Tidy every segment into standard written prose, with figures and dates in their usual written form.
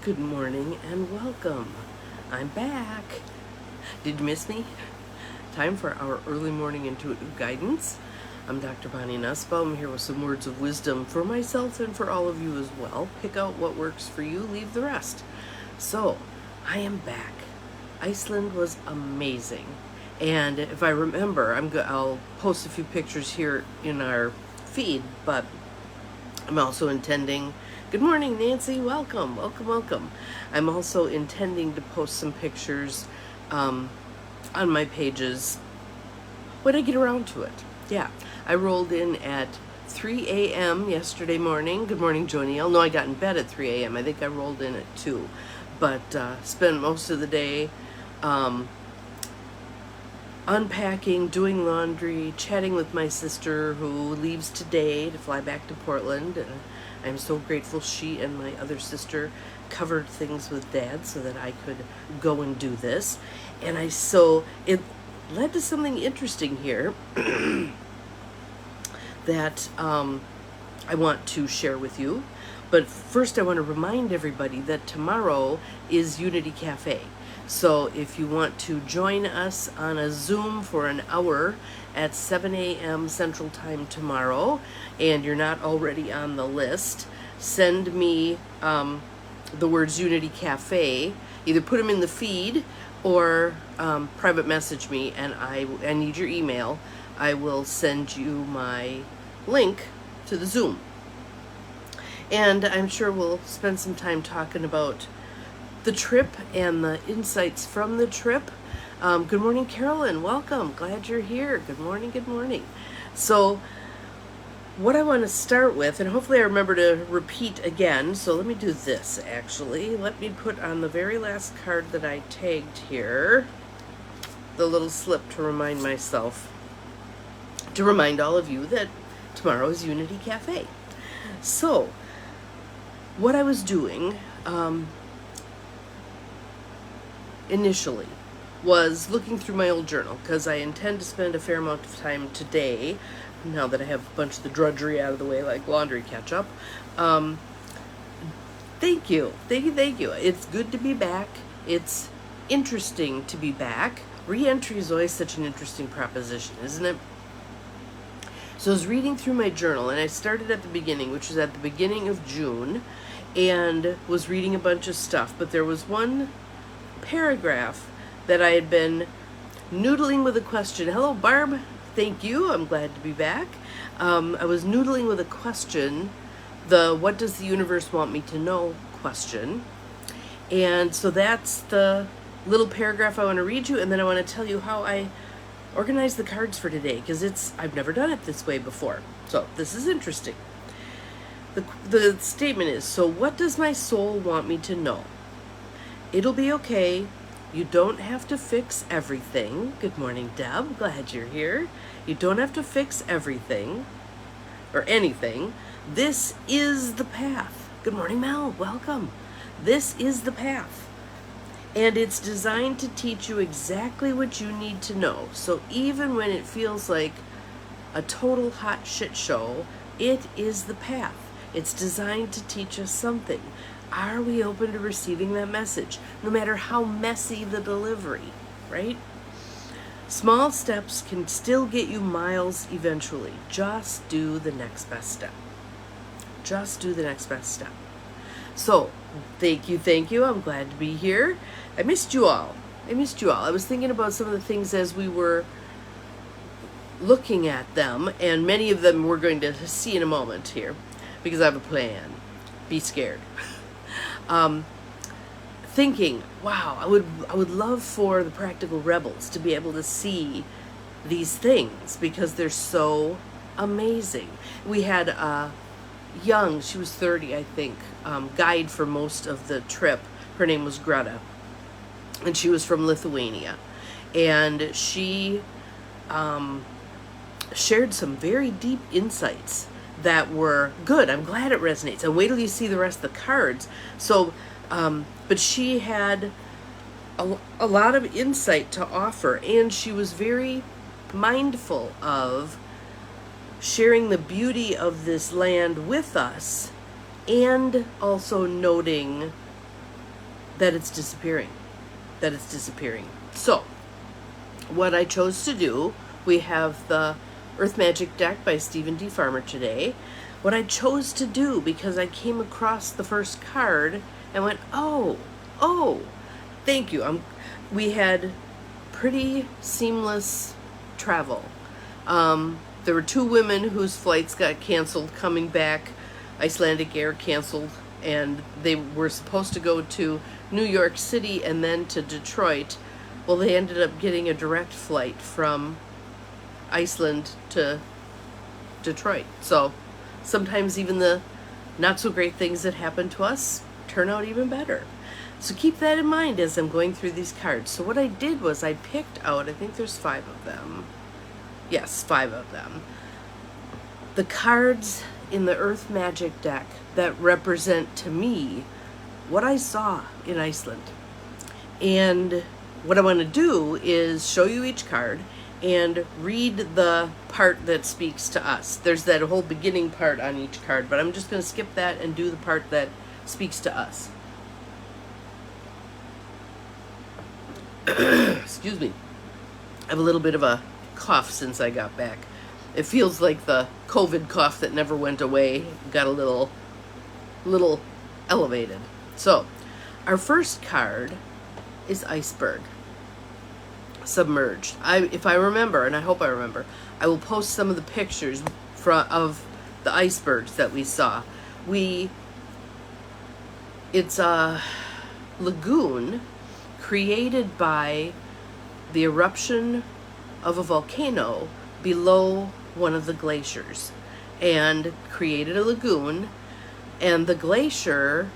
Good morning and welcome. I'm back. Did you miss me? Time for our early morning intuitive guidance. I'm Dr. Bonnie Nussbaum. I'm here with some words of wisdom for myself and for all of you as well. Pick out what works for you, leave the rest. So, I am back. Iceland was amazing. And if I remember, I'll post a few pictures here in our feed, but I'm also intending, good morning Nancy, welcome. I'm also intending to post some pictures on my pages when I get around to it. Yeah, I rolled in at 3 a.m. yesterday morning. Good morning, Joniel. No, I got in bed at 3 a.m. I think I rolled in at 2, but spent most of the day unpacking, doing laundry, chatting with my sister who leaves today to fly back to Portland. And I'm so grateful she and my other sister covered things with Dad so that I could go and do this. And so it led to something interesting here that I want to share with you. But first I want to remind everybody that tomorrow is Unity Cafe. So if you want to join us on a Zoom for an hour at 7 a.m. Central Time tomorrow, and you're not already on the list, send me the words Unity Cafe. Either put them in the feed or private message me, and I need your email. I will send you my link to the Zoom. And I'm sure we'll spend some time talking about the trip and the insights from the trip. Good morning, Carolyn. Welcome. Glad you're here. Good morning. So what I want to start with, and hopefully I remember to repeat again, so let me do this actually. Let me put on the very last card that I tagged here, the little slip to remind myself, to remind all of you that tomorrow is Unity Cafe. So what I was doing initially was looking through my old journal, because I intend to spend a fair amount of time today, now that I have a bunch of the drudgery out of the way, like laundry catch up. Thank you. It's good to be back. It's interesting to be back. Re-entry is always such an interesting proposition, isn't it? So I was reading through my journal, and I started at the beginning, which was at the beginning of June, and was reading a bunch of stuff, but there was one paragraph that I had been noodling with a question. Hello, Barb. Thank you. I'm glad to be back. I was noodling with a question, the what does the universe want me to know question. And so that's the little paragraph I want to read you, and then I want to tell you how I organized the cards for today, because I've never done it this way before. So this is interesting. The statement is, so what does my soul want me to know? It'll be okay. You don't have to fix everything. Good morning, Deb. Glad you're here. You don't have to fix everything or anything. This is the path. Good morning, Mel. Welcome. This is the path. And it's designed to teach you exactly what you need to know. So even when it feels like a total hot shit show, it is the path. It's designed to teach us something. Are we open to receiving that message? No matter how messy the delivery, right? Small steps can still get you miles eventually. Just do the next best step. Just do the next best step. So, thank you. I'm glad to be here. I missed you all. I was thinking about some of the things as we were looking at them, and many of them we're going to see in a moment here, because I have a plan. Be scared. Thinking, wow, I would love for the practical rebels to be able to see these things, because they're so amazing. We had a young, she was 30, I think, guide for most of the trip. Her name was Greta, and she was from Lithuania, and she shared some very deep insights that were good. I'm glad it resonates. And wait till you see the rest of the cards. So, but she had a lot of insight to offer, and she was very mindful of sharing the beauty of this land with us, and also noting that it's disappearing. That it's disappearing. So, what I chose to do, we have the Earth Magic deck by Stephen D. Farmer today. What I chose to do, because I came across the first card and went, oh, thank you. We had pretty seamless travel. There were 2 women whose flights got canceled coming back. Icelandic Air canceled, and they were supposed to go to New York City and then to Detroit. Well, they ended up getting a direct flight from Iceland to Detroit. So sometimes even the not so great things that happen to us turn out even better. So keep that in mind as I'm going through these cards. So what I did was I picked out, I think there's 5 of them. Yes, 5 of them. The cards in the Earth Magic deck that represent to me what I saw in Iceland. And what I want to do is show you each card and read the part that speaks to us. There's that whole beginning part on each card, but I'm just going to skip that and do the part that speaks to us. Excuse me. I have a little bit of a cough since I got back. It feels like the COVID cough that never went away. Got a little elevated. So, our first card is Iceberg. Submerged. If I remember, and I hope I remember, I will post some of the pictures of the icebergs that we saw. It's a lagoon created by the eruption of a volcano below one of the glaciers, and created a lagoon, and the glacier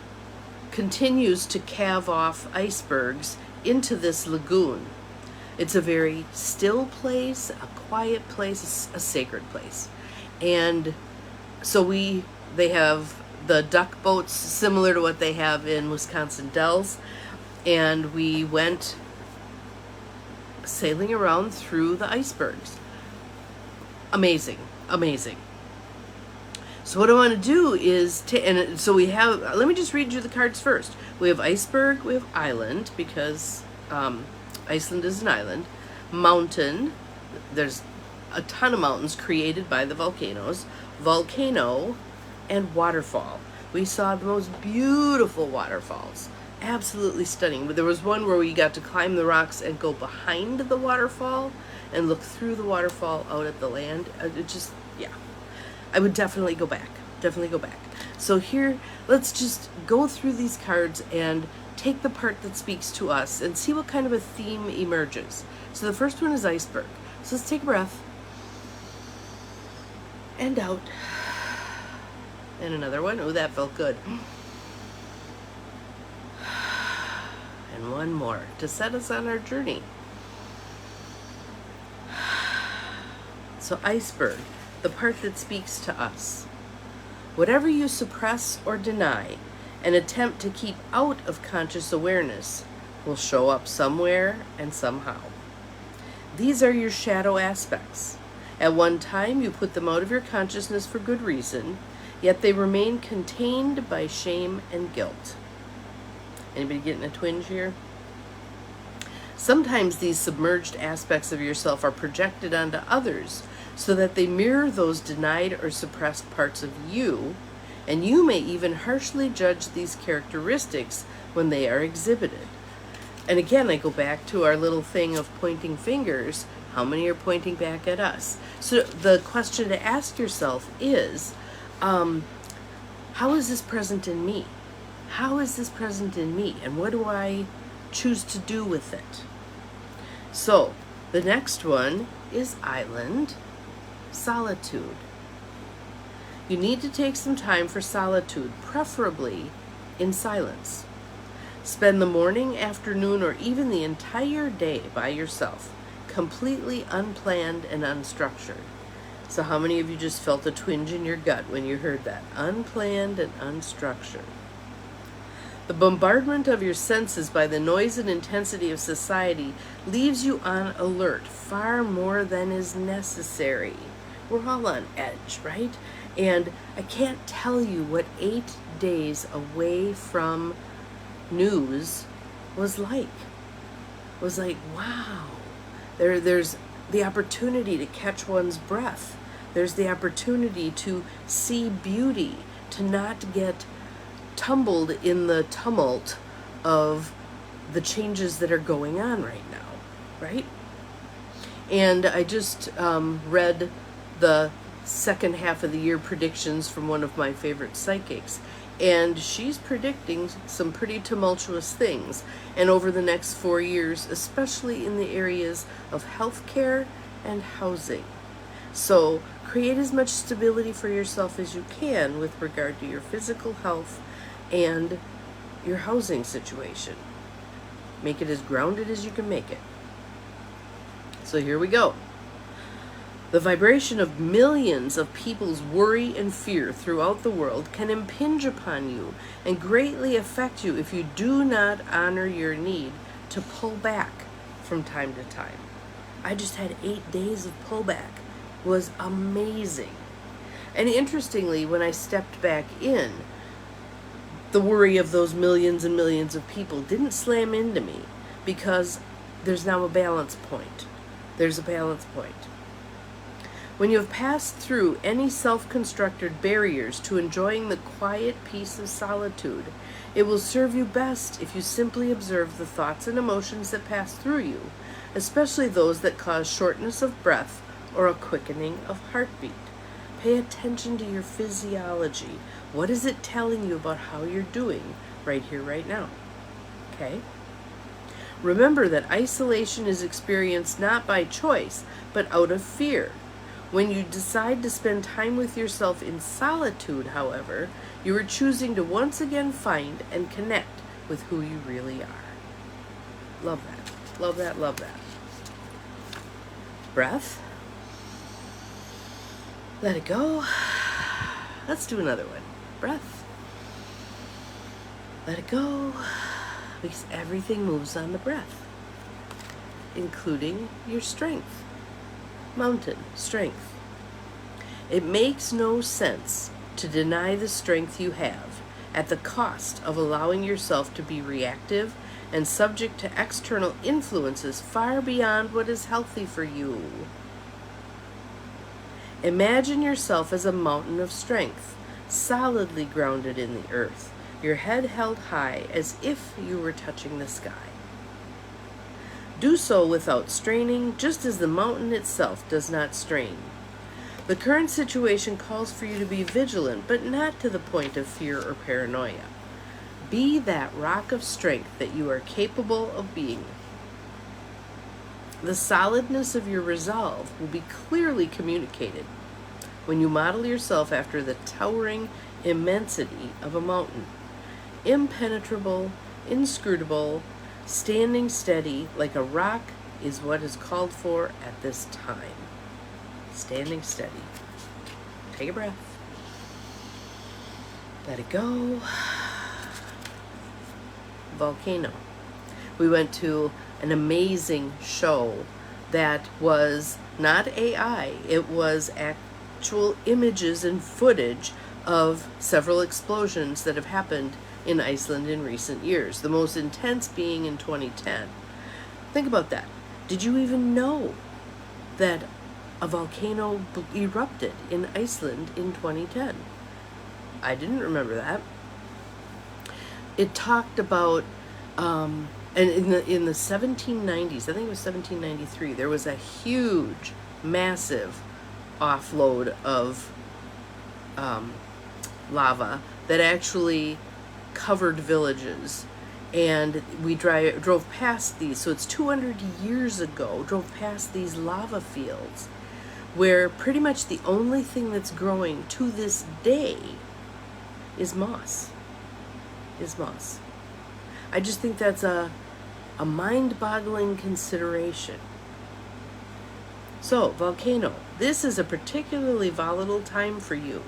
continues to calve off icebergs into this lagoon. It's a very still place, a quiet place, a sacred place. And so they have the duck boats similar to what they have in Wisconsin Dells, and we went sailing around through the icebergs. Amazing, amazing. So what I want to do is, so we have, let me just read you the cards first. We have iceberg, we have island, because Iceland is an island. Mountain, there's a ton of mountains created by the volcanoes. Volcano, and waterfall. We saw the most beautiful waterfalls. Absolutely stunning. But there was one where we got to climb the rocks and go behind the waterfall and look through the waterfall out at the land. It just, yeah. I would definitely go back. Definitely go back. So here, let's just go through these cards and take the part that speaks to us and see what kind of a theme emerges. So the first one is iceberg. So let's take a breath. And out. And another one. Oh, that felt good. And one more to set us on our journey. So iceberg, the part that speaks to us. Whatever you suppress or deny, an attempt to keep out of conscious awareness will show up somewhere and somehow. These are your shadow aspects. At one time, you put them out of your consciousness for good reason, yet they remain contained by shame and guilt. Anybody getting a twinge here? Sometimes these submerged aspects of yourself are projected onto others so that they mirror those denied or suppressed parts of you, and you may even harshly judge these characteristics when they are exhibited. And again, I go back to our little thing of pointing fingers. How many are pointing back at us? So the question to ask yourself is, how is this present in me? How is this present in me? And what do I choose to do with it? So the next one is island, solitude. You need to take some time for solitude, preferably in silence. Spend the morning, afternoon, or even the entire day by yourself, completely unplanned and unstructured. So how many of you just felt a twinge in your gut when you heard that? Unplanned and unstructured. The bombardment of your senses by the noise and intensity of society leaves you on alert far more than is necessary. We're all on edge, right? And I can't tell you what 8 days away from news was like. Was like, wow. There's the opportunity to catch one's breath. There's the opportunity to see beauty, to not get tumbled in the tumult of the changes that are going on right now, right? And I just read the second half of the year predictions from one of my favorite psychics, and she's predicting some pretty tumultuous things. And over the next 4 years, especially in the areas of healthcare and housing. So create as much stability for yourself as you can with regard to your physical health and your housing situation. Make it as grounded as you can make it. So here we go. The vibration of millions of people's worry and fear throughout the world can impinge upon you and greatly affect you if you do not honor your need to pull back from time to time. I just had 8 days of pullback. It was amazing. And interestingly, when I stepped back in, the worry of those millions and millions of people didn't slam into me because there's now a balance point. There's a balance point. When you have passed through any self-constructed barriers to enjoying the quiet peace of solitude, it will serve you best if you simply observe the thoughts and emotions that pass through you, especially those that cause shortness of breath or a quickening of heartbeat. Pay attention to your physiology. What is it telling you about how you're doing right here, right now? Okay? Remember that isolation is experienced not by choice, but out of fear. When you decide to spend time with yourself in solitude, however, you are choosing to once again find and connect with who you really are. Love that. Love that. Love that. Breath. Let it go. Let's do another one. Breath. Let it go. Because everything moves on the breath, including your strength. Mountain strength. It makes no sense to deny the strength you have at the cost of allowing yourself to be reactive and subject to external influences far beyond what is healthy for you. Imagine yourself as a mountain of strength, solidly grounded in the earth, your head held high as if you were touching the sky. Do so without straining, just as the mountain itself does not strain. The current situation calls for you to be vigilant, but not to the point of fear or paranoia. Be that rock of strength that you are capable of being. The solidness of your resolve will be clearly communicated when you model yourself after the towering immensity of a mountain. Impenetrable, inscrutable, standing steady like a rock is what is called for at this time. Standing steady. Take a breath. Let it go. Volcano. We went to an amazing show that was not AI. It was actual images and footage of several explosions that have happened in Iceland in recent years, the most intense being in 2010. Think about that. Did you even know that a volcano erupted in Iceland in 2010? I didn't remember that. It talked about, and in the 1790s, I think it was 1793, there was a huge, massive offload of lava that actually covered villages, and we drove past these, so it's 200 years ago, drove past these lava fields where pretty much the only thing that's growing to this day is moss. I just think that's a mind-boggling consideration. So, volcano, this is a particularly volatile time for you.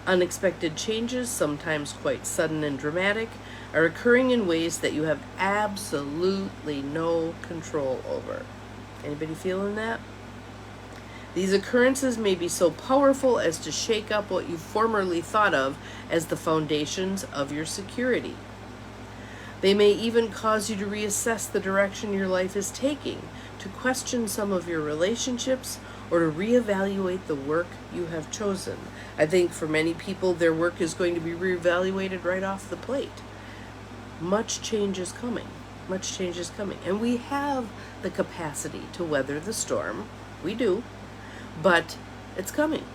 Unexpected changes, sometimes quite sudden and dramatic, are occurring in ways that you have absolutely no control over. Anybody feeling that? These occurrences may be so powerful as to shake up what you formerly thought of as the foundations of your security. They may even cause you to reassess the direction your life is taking, to question some of your relationships, or to reevaluate the work you have chosen. I think for many people, their work is going to be reevaluated right off the plate. Much change is coming. Much change is coming. And we have the capacity to weather the storm. We do. But it's coming.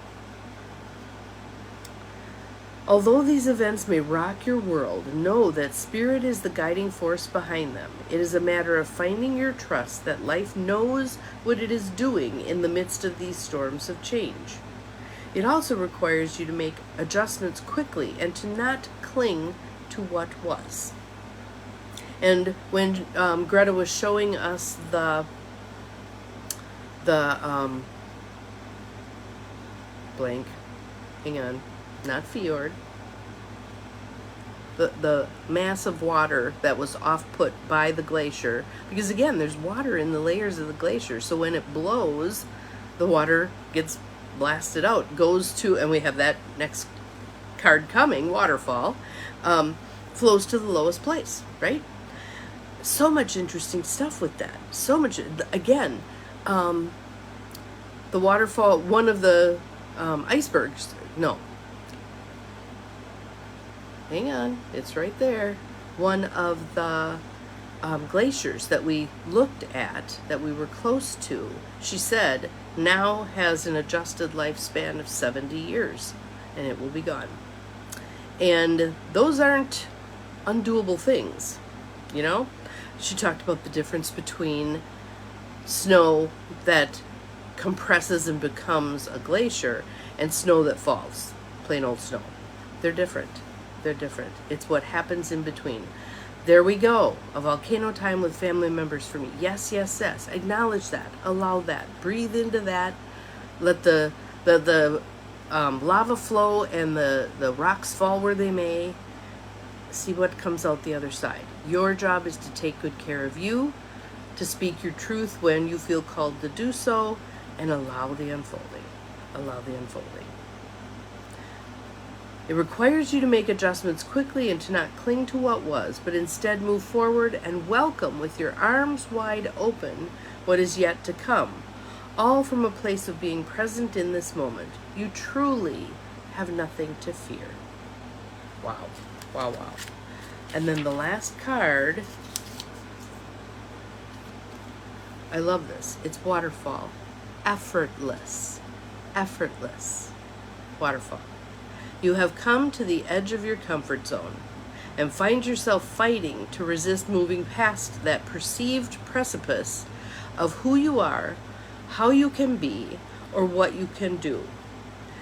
Although these events may rock your world, know that Spirit is the guiding force behind them. It is a matter of finding your trust that life knows what it is doing in the midst of these storms of change. It also requires you to make adjustments quickly and to not cling to what was. And when Greta was showing us the blank, hang on, not fjord, the mass of water that was off-put by the glacier, because again, there's water in the layers of the glacier, so when it blows, the water gets blasted out, goes to, and we have that next card coming, waterfall, flows to the lowest place, right? So much interesting stuff with that. So much, again, the waterfall, one of the icebergs, no, hang on, it's right there. One of the glaciers that we looked at, that we were close to, she said, now has an adjusted lifespan of 70 years, and it will be gone. And those aren't undoable things, you know? She talked about the difference between snow that compresses and becomes a glacier and snow that falls, plain old snow. They're different. They're different. It's what happens in between. There we go. A volcano time with family members for me. Yes, yes, yes. Acknowledge that. Allow that. Breathe into that. Let the lava flow and the rocks fall where they may. See what comes out the other side. Your job is to take good care of you, to speak your truth when you feel called to do so, and allow the unfolding. Allow the unfolding. It requires you to make adjustments quickly and to not cling to what was, but instead move forward and welcome with your arms wide open what is yet to come, all from a place of being present in this moment. You truly have nothing to fear. Wow, wow, wow. And then the last card, I love this. It's waterfall. Effortless. Effortless. Waterfall. You have come to the edge of your comfort zone and find yourself fighting to resist moving past that perceived precipice of who you are, how you can be, or what you can do.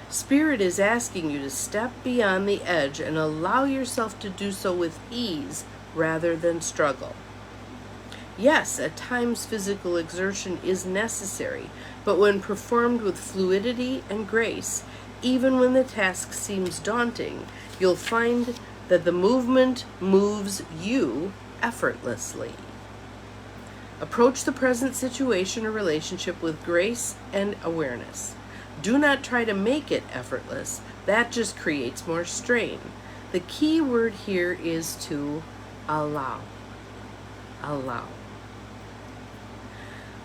Spirit is asking you to step beyond the edge and allow yourself to do so with ease rather than struggle. Yes, at times physical exertion is necessary, but when performed with fluidity and grace, even when the task seems daunting, you'll find that the movement moves you effortlessly. Approach the present situation or relationship with grace and awareness. Do not try to make it effortless. That just creates more strain. The key word here is to allow. Allow.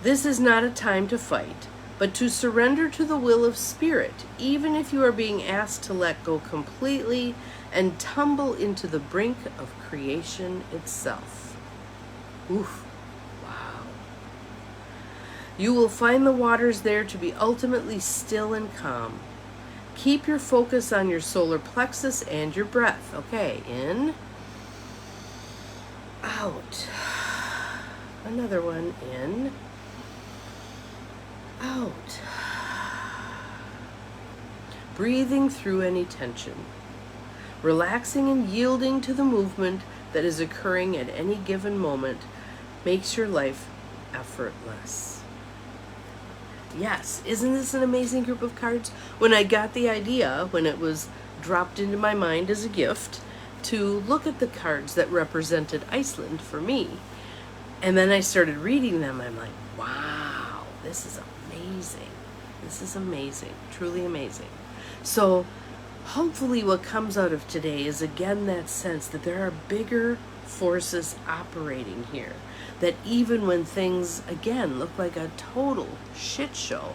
This is not a time to fight, but to surrender to the will of Spirit, even if you are being asked to let go completely and tumble into the brink of creation itself. Oof. Wow. You will find the waters there to be ultimately still and calm. Keep your focus on your solar plexus and your breath. Okay, in, out. Another one, in, out. Breathing through any tension. Relaxing and yielding to the movement that is occurring at any given moment makes your life effortless. Yes, isn't this an amazing group of cards? When I got the idea, when it was dropped into my mind as a gift, to look at the cards that represented Iceland for me, and then I started reading them, I'm like, wow, this is amazing. This is amazing, truly amazing. So hopefully what comes out of today is again that sense that there are bigger forces operating here. That even when things, again, look like a total shit show,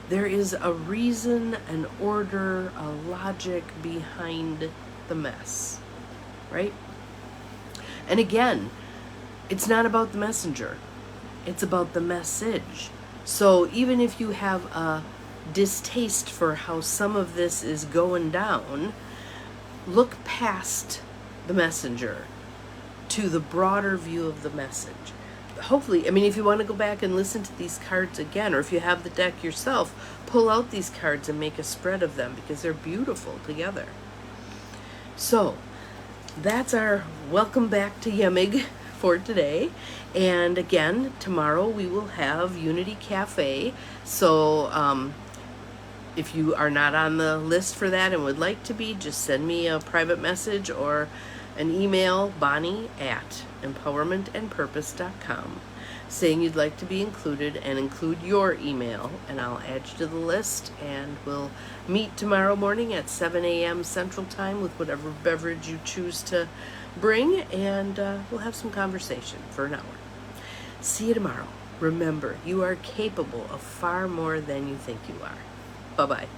there is a reason, an order, a logic behind the mess, right? And again, it's not about the messenger. It's about the message. So even if you have a distaste for how some of this is going down, look past the messenger to the broader view of the message. Hopefully, I mean, if you want to go back and listen to these cards again, or if you have the deck yourself, pull out these cards and make a spread of them because they're beautiful together. So that's our welcome back to YEMIG for today. And again, tomorrow we will have Unity Cafe. So if you are not on the list for that and would like to be, just send me a private message or an email, bonnie@empowermentandpurpose.com, saying you'd like to be included, and include your email, and I'll add you to the list, and we'll meet tomorrow morning at 7 a.m. Central Time with whatever beverage you choose to bring, and we'll have some conversation for an hour. See you tomorrow. Remember, you are capable of far more than you think you are. Bye-bye.